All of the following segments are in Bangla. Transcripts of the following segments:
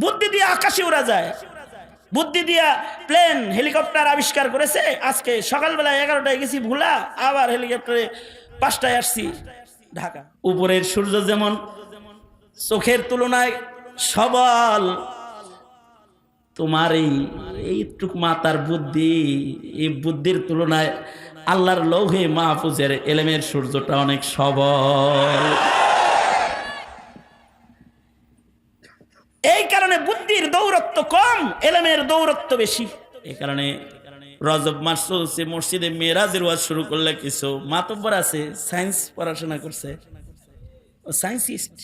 বুদ্ধি দিয়ে আকাশে উড়া যায়, বুদ্ধি দিয়া প্লেন হেলিকপ্টার আবিষ্কার করেছে। আজকে সকালবেলা 11টায় গেছি ভোলা, আবার হেলিকপ্টারে 5টায় আসছি ঢাকা। উপরের সূর্য যেমন চোখের তুলনায় সবল, তোমার এইটুক মাতার বুদ্ধি, এই বুদ্ধির তুলনায় আল্লাহর লৌহে মাহফুজের এলেমের সূর্যটা অনেক সবল। এই কারণে বুদ্ধির দৌরত্ব কম, এলেমের দৌরত্ব বেশি। এই কারণে রজব মাস চলছে, মসজিদে মেরাজের ওয়াজ শুরু করলে কিছু মাতব্বর আছে সায়েন্স পড়াশোনা করছে, ও সায়েন্সিস্ট,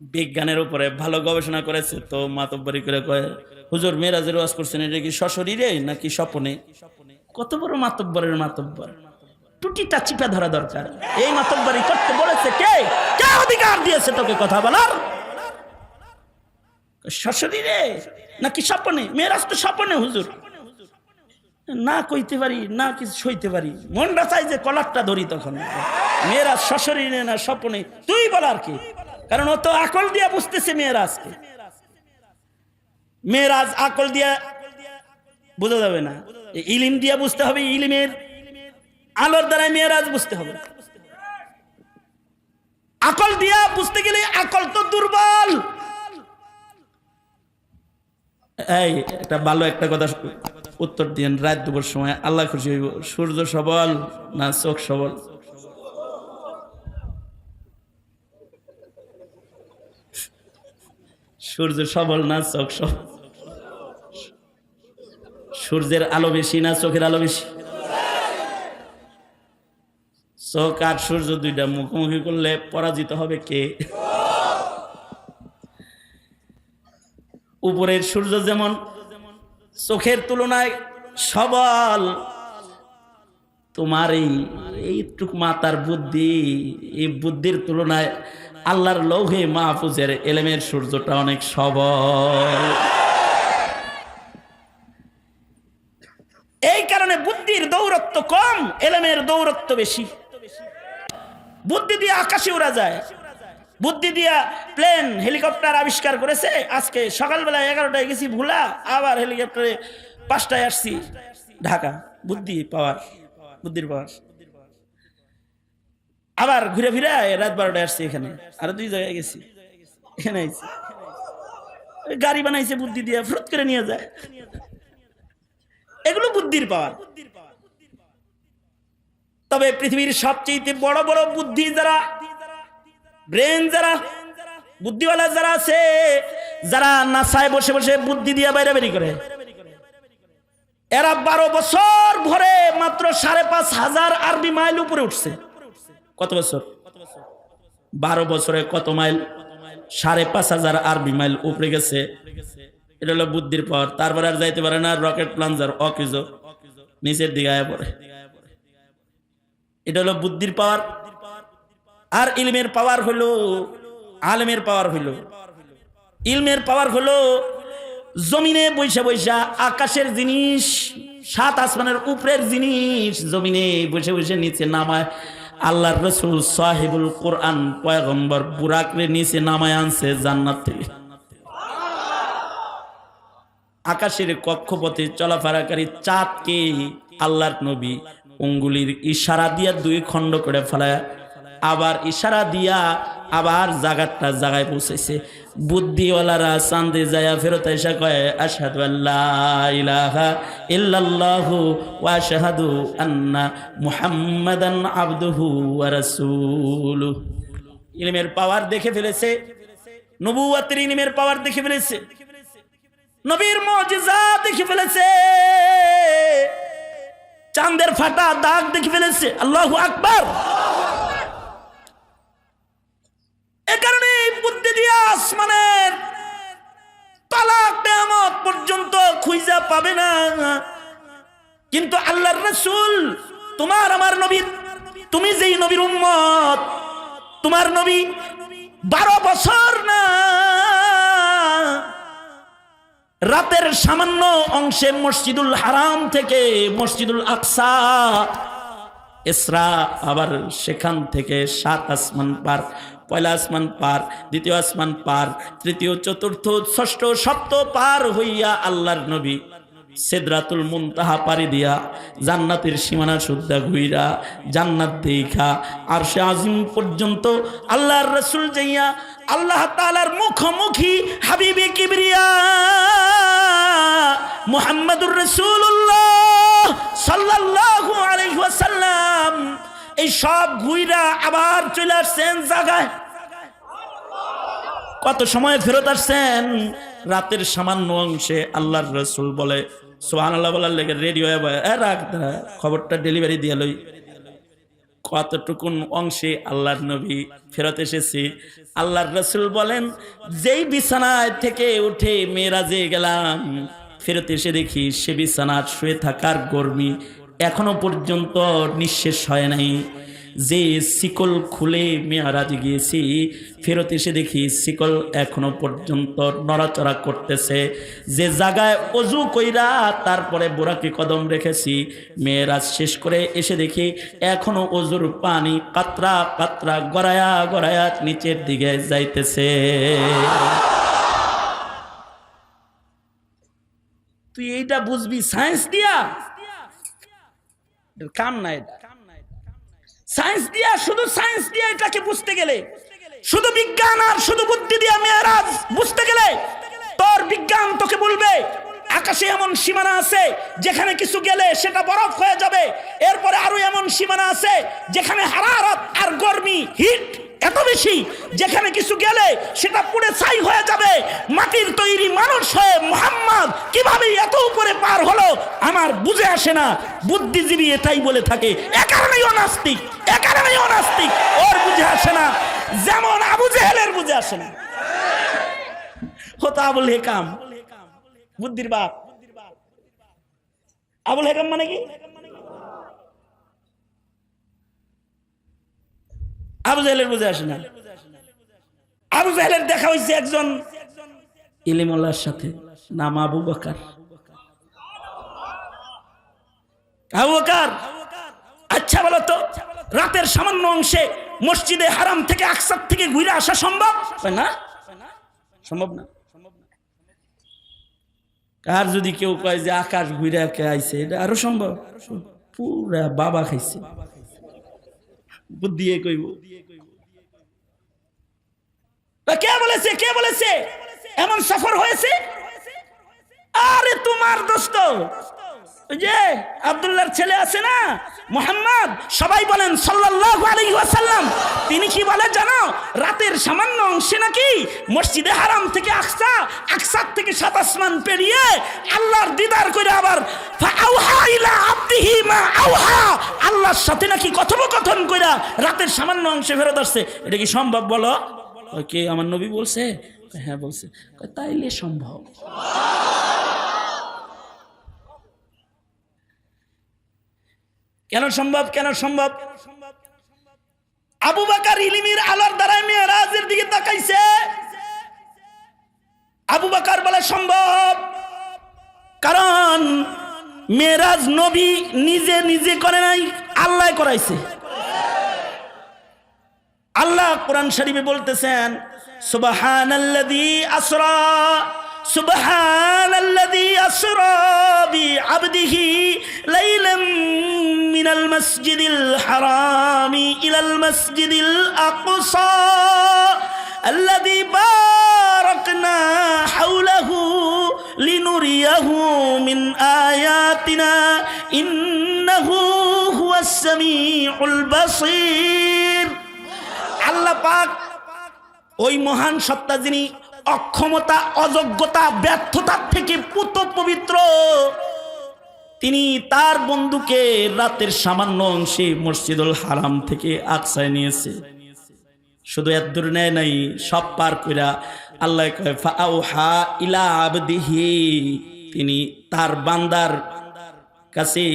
বিজ্ঞানের উপরে ভালো গবেষণা করেছে, তো মাতব্বরি করে কয় হুজুর মেরাজের ওয়াজ করছেন, এটা কি সশরীরে নাকি স্বপ্নে? কত বড় মাতব্বরের মাতব্বর, টুটিটা চিপা ধরা দরকার। এই মাতব্বরি করতে বলেছে কে? কে অধিকার দিয়েছে তোকে কথা বলার? সশরীরে নাকি স্বপ্নে? মেরাজ তো স্বপ্নে হুজুর। না কইতে পারি না কিছু সইতে পারি, মনটা চাই যে কলারটা ধরি। তখন মেরাজ সশরীরে না স্বপ্নে তুই বলার কি? কারণ ও তো আকল দিয়া বুঝতেছে মেরাজকে। মেরাজ আকল দিয়া বোঝা যাবে না, ইলিম দিয়া বুঝতে হবে, ইলিমের আলোর দ্বারা মেরাজ বুঝতে হবে। আকল দিয়া বুঝতে গেলে আকল তো দুর্বল। এই একটা ভালো একটা কথা উত্তর দিয়েন, রাত দুপুর সময় আল্লাহ খুশি হইব। সূর্য সবল না চোখ সবল? সূর্য সবল না চোখ সবল? সূর্যের আলো বেশি না চোখের আলো বেশি? চোখ আর সূর্য দুইটা মুখোমুখি করলে পরাজিত হবে কে? উপরের সূর্য যেমন চোখের তুলনায় সবল, তোমার এইটুক মাতার বুদ্ধি, এই বুদ্ধির তুলনায় আল্লাহর লৌহে মাহফুজের এলেমের সূর্যটা অনেক সবল। এই কারণে বুদ্ধির দৌরত্ব কম, এলেমের দৌরত্ব বেশি। বুদ্ধি দিয়ে আকাশে উড়া যায়, বুদ্ধি দিয়া প্লেন হেলিকপ্টার আবিষ্কার করেছে। আজকে সকালবেলা 11টায় গেছি ভোলা, আবার হেলিকপ্টারে 5টায় আসছি ঢাকা। বুদ্ধি পাওয়ার, বুদ্ধির পাওয়ার। আবার ঘুরে ফিরে রাত 12টায় আসছি এখানে, আরো 2 জায়গায় গেছি, এখানে আইছি। গাড়ি বানাইছে বুদ্ধি দিয়ে, ফ্রুত করে নিয়ে যায়। এগুলো বুদ্ধির পাওয়ার। তবে পৃথিবীর সবচেয়ে বড় বড় বুদ্ধি যারা, ব্রেন যারা, বুদ্ধিওয়ালা যারা আছে, যারা নাসায় বসে বসে বুদ্ধি দিয়ে বাইরে বেরি করে, এরা 12 বছর ভরে মাত্র 5,500 আরবি মাইল উপরে উঠছে। কত বছর? 12 বছরে কত মাইল? 5,500 আরবি মাইল উপরে গেছে। এটা হলো বুদ্ধির পাওয়ার। তারপরে আর যাইতে পারে না, রকেট লঞ্চার অকিজো নিচের দিকে আয়া পড়ে। এটা হলো বুদ্ধির পাওয়ার। আর ইলমের পাওয়ার হলো, আলেমের পাওয়ার হলো, ইলমের পাওয়ার হলো জমিনে বৈশা বৈশা আকাশের জিনিস, 7 আসমানের উপরের জিনিস জমিনে বসে বসে নিচে নামায়। আল্লাহর রাসূল সাহিবুল কোরআন পয়গম্বর বুরাকরে নিচে নামায় আনছে জান্নাত থেকে। আকাশের কক্ষপথে চলাফেরাকারী চাঁদকে আল্লাহর নবী আঙ্গুলির ইশারা দিয়া 2 খণ্ড করে ফেলায়, আবার ইশারা দিয়া আবার জায়গায় পৌঁছেছে। বুদ্ধিওয়ালারা চাঁদে যায়া ফেরত এসে কয় আশহাদু আল্লা ইলাহা ইল্লাল্লাহু ওয়া আশহাদু আন্না মুহাম্মাদান আবদুহু ওয়া রাসূলুহু। ইলমের পাওয়ার দেখে ফেলেছে, নবুয়তের ইলমের পাওয়ার দেখে ফেলেছে, নবীর মুজিজা দেখে ফেলেছে, চাঁদের ফাটা দাগ দেখে ফেলেছে। আল্লাহু আকবার। এ কারণে বুদ্ধি দিয়ে আসমানের তালাক কিয়ামত পর্যন্ত খুঁজে পাবে না। কিন্তু আল্লাহর রাসূল, তোমার আমার নবী, তুমি যেই নবীর উম্মত, তোমার নবী 12 বছর না, রাতের সামান্য অংশে মসজিদুল হারাম থেকে মসজিদুল আকসা ইসরা, আবার সেখান থেকে 7 আসমান পার পয়লা আসমান পার, দ্বিতীয় আসমান পার, তৃতীয় চতুর্থ ষষ্ঠ সপ্ত পার হইয়া আল্লাহর নবী সিদরাতুল মুনতাহা পাড়ি দিয়া জান্নাতের সীমানা সুদ্ধা ঘুইরা জান্নাত দেখা আরশে আজিম পর্যন্ত আল্লাহর রাসূল যাইয়া আল্লাহ তাআলার মুখোমুখি হাবিবে কিবরিয়া মুহাম্মদুর রাসূলুল্লাহ সাল্লাল্লাহু আলাইহি ওয়াসাল্লাম এই সব ঘুইরা আবার চলে আসছেন জায়গায়। কত সময় ফেরত আসছেন? রাতের সামান্য অংশে আল্লাহর রাসূল বলে সুবহানাল্লাহ বলার লেগে রেডি হয়ে রাখ খবরটা ডেলিভারি দিয়ে লই। কতটুকুন অংশে আল্লাহর নবী ফেরত এসেছে। আল্লাহর রাসূল বলেন যেই বিছানায় থেকে উঠে মেরাজে গেলাম ফেরত এসে দেখি সে বিছানায় শুয়ে থাকার গরমি এখনো পর্যন্ত নিঃশেষ হয় নাই। যে শিকল খুলে মেরাজে গিয়েছি ফেরত এসে দেখি শিকল এখনো পর্যন্ত নড়াচড়া করতেছে। যে জায়গায় অজু কইরা তারপরে বোরাকে কদম রেখেছি মেরাজ শেষ করে এসে দেখি এখনো অজুর পানি কাতরা কাতরা গড়ায়া গড়ায়া নিচের দিকে যাইতেছে। তুই এইটা বুঝবি সায়েন্স দিয়া? কাম না এটা। সায়েন্স দিয়া, শুধু সায়েন্স দিয়া এটাকে বুঝতে গেলে, শুধু বিজ্ঞান আর শুধু বুদ্ধি দিয়া মেরাজ বুঝতে গেলে তোর বিজ্ঞান তোকে বলবে আকাশে এমন সীমানা আছে যেখানে কিছু গেলে সেটা বরফ হয়ে যাবে। এরপরে আরো এমন সীমানা আছে যেখানে হারারত আর গরমি হিট এত বেশি যেখানে কিছু গেলে সেটা পুড়ে ছাই হয়ে যাবে। মাটির তৈরি মানুষ হয়ে মুহাম্মদ কিভাবে এত উপরে পার হলো আমার বুঝে আসে না। বুদ্ধিজীবী এটাই বলে থাকে, এ কারণেই অনাস্তিক, এ কারণেই অনাস্তিক। ওর বুঝে আসে না যেমন আবু জেহেলের বুঝে আসে না। হতো আবুল হেকাম, বুদ্ধির বাপ। আবুল হেকাম মানে কি? আবু জাহেলের বুঝে আসে না। আবু জাহেলের দেখা হয়েছে একজন ইলিমুল্লাহর সাথে, নাম আবু বকর। আবু বকর, আচ্ছা বলো তো রাতের সামান্য অংশে মসজিদে হারাম থেকে আকসা থেকে ঘুরে আসা সম্ভব না? সম্ভব না। আর যদি কেউ কয় যে আকাশ ঘুরে আইছে, এটা আরো সম্ভব? পুরা বাবা খাইছে বুদ্ধি কইব। কে বলেছে, কে বলেছে এমন সফর হয়েছে? আরে তোমার দোস্ত যে আব্দুল্লাহর ছেলে আছে না মুহাম্মদ, সবাই বলেন সাল্লাল্লাহু আলাইহি ওয়াসাল্লাম, তিনি কি বলে জানো? রাতের সামান্য অংশে নাকি মসজিদে হারাম থেকে আকসা, আকসা থেকে সাত আসমান পেরিয়ে আল্লাহর দিদার করে আবার ফাআউহা ইলা আবদিহি মা আওহা, আল্লাহর সাথে নাকি কথোপকথন কইরা রাতের সামান্য অংশে ফেরত আসছে। এটা কি সম্ভব বলো? কে? আমার নবী বলছে? হ্যাঁ বলছে। তাইলে সম্ভব। কেন সম্ভব? কেন সম্ভব? আবু বকর ইলমের আলোর দ্বারা মেরাজের দিকে তাকাইছে। আবু বকর বলে সম্ভব, কারণ মেরাজ নবী নিজে নিজে করে নাই, আল্লাহ করাইছে। আল্লাহ কোরআন শরীফে বলতেছেন সুবহানাল্লাযী আসরা, সুবহানাল্লাযী আসরা বিআবদিহি লাইলাম মিনাল মাসজিদিল হারামি ইলাল মাসজিদিল আকসা আল্লাযী বারাকনা হাওলাহু লিনুরিয়াহু মিন আয়াতিনা ইন্নাহু হুয়াস সামিউল বাসীর। আল্লাহ পাক ওই মহান সত্তা যিনি অক্ষমতা, অযোগ্যতা, ব্যর্থতা থেকে পুত পবিত্র, তিনি তার বন্ধুকে রাতের সামান্য অংশে মসজিদুল হারাম থেকে আকসায় নিয়েছে। শুধু এত দূর নেয় নাই, সব পার কইরা আল্লাহ কয় ফাআউহা ইলা আবদিহি, তিনি তার বান্দার কাছে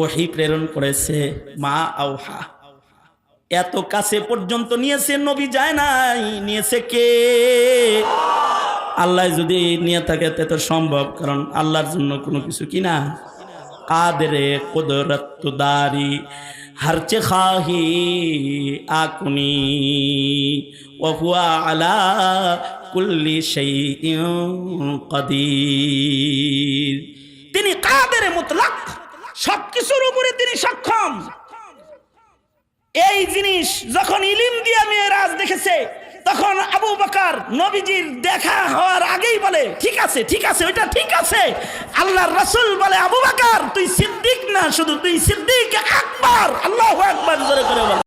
ওহী প্রেরণ করেছে। মা আওহা, এত কাছে পর্যন্ত নিয়েছে, নবী যায় নাই। নিয়েছে কে? আল্লাহ যদি নিয়ে থাকে তো সম্ভব, কারণ আল্লাহর জন্য কোনো কিছু কিনা কাদেরে কুদরতুদারি हरचे खाही आकुनी वहुआ अला कुल्ली शैइन कदीर। তিনি কাদের মুতলাক, সবকিছুর উপরে তিনি সক্ষম। এই জিনিস যখন ইলম দিয়া মেরাজ দেখেছে, তখন আবু বকর নবীজির দেখা হওয়ার আগেই বলে ঠিক আছে ঠিক আছে, ওইটা ঠিক আছে। আল্লাহর রাসূল বলে আবু বকর তুই সিদ্দিক না, শুধু তুই সিদ্দিক আকবর। আল্লাহু আকবার জোরে করে বলে।